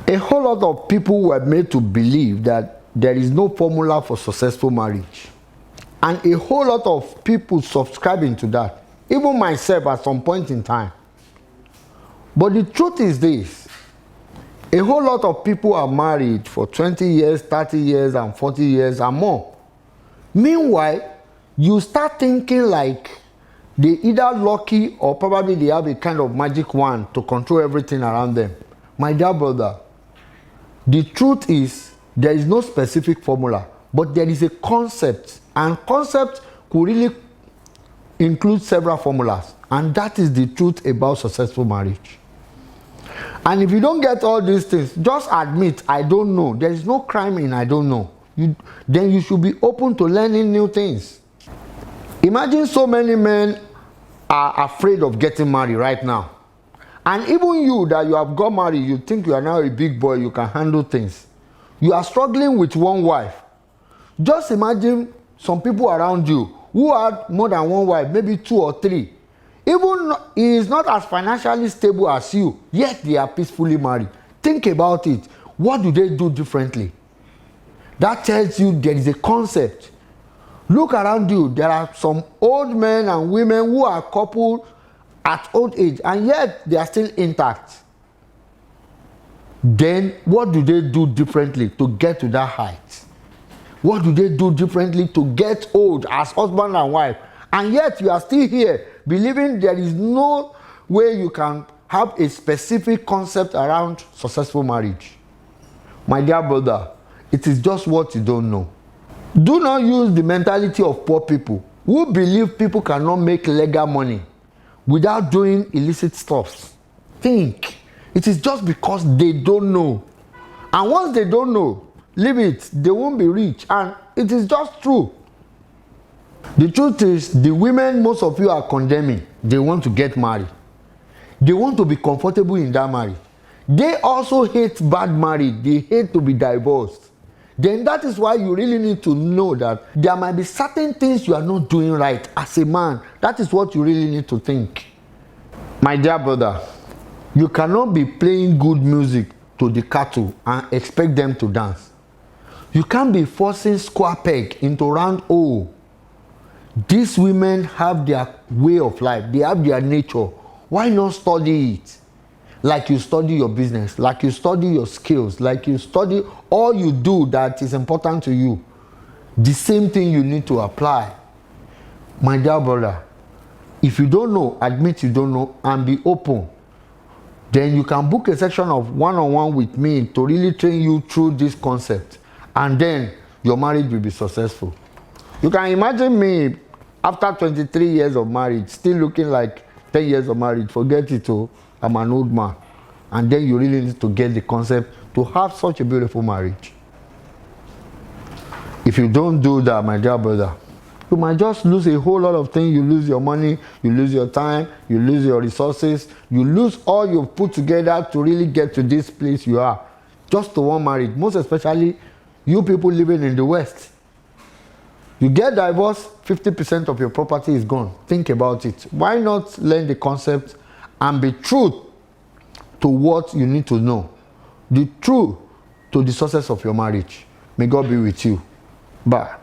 A whole lot of people were made to believe that there is no formula for successful marriage. And a whole lot of people subscribing to that, even myself at some point in time. But the truth is this: a whole lot of people are married for 20 years, 30 years, and 40 years and more. Meanwhile, you start thinking like they either lucky or probably they have a kind of magic wand to control everything around them. My dear brother, the truth is there is no specific formula, but there is a concept, and concept could really include several formulas, and that is the truth about successful marriage. And if you don't get all these things, just admit, I don't know. There is no crime in I don't know. Then you should be open to learning new things. Imagine so many men are afraid of getting married right now. And even you that you have got married, you think you are now a big boy, you can handle things. You are struggling with one wife. Just imagine some people around you who had more than one wife, maybe 2 or 3. Even he is not as financially stable as you, yet they are peacefully married. Think about it. What do they do differently? That tells you there is a concept. Look around you. There are some old men and women who are coupled at old age, and yet they are still intact. Then what do they do differently to get to that height? What do they do differently to get old as husband and wife? And yet you are still here, believing there is no way you can have a specific concept around successful marriage. My dear brother, it is just what you don't know. Do not use the mentality of poor people who believe people cannot make legal money without doing illicit stuff. Think. It is just because they don't know. And once they don't know, leave it. They won't be rich. And it is just true. The truth is, the women most of you are condemning, they want to get married. They want to be comfortable in that marriage. They also hate bad marriage. They hate to be divorced. Then that is why you really need to know that there might be certain things you are not doing right as a man. That is what you really need to think. My dear brother, you cannot be playing good music to the cattle and expect them to dance. You can't be forcing square peg into round hole. These women have their way of life. They have their nature. Why not study it? Like you study your business, like you study your skills, like you study all you do that is important to you. The same thing you need to apply. My dear brother, if you don't know, admit you don't know and be open. Then you can book a section of one-on-one with me to really train you through this concept. And then your marriage will be successful. You can imagine me after 23 years of marriage, still looking like 10 years of marriage. Forget it, oh, I'm an old man. And then you really need to get the concept to have such a beautiful marriage. If you don't do that, my dear brother, you might just lose a whole lot of things. You lose your money, you lose your time, you lose your resources, you lose all you've put together to really get to this place you are. Just to one marriage, most especially you people living in the West. You get divorced, 50% of your property is gone. Think about it. Why not learn the concept and be true to what you need to know? The truth to the success of your marriage. May God be with you. Bye.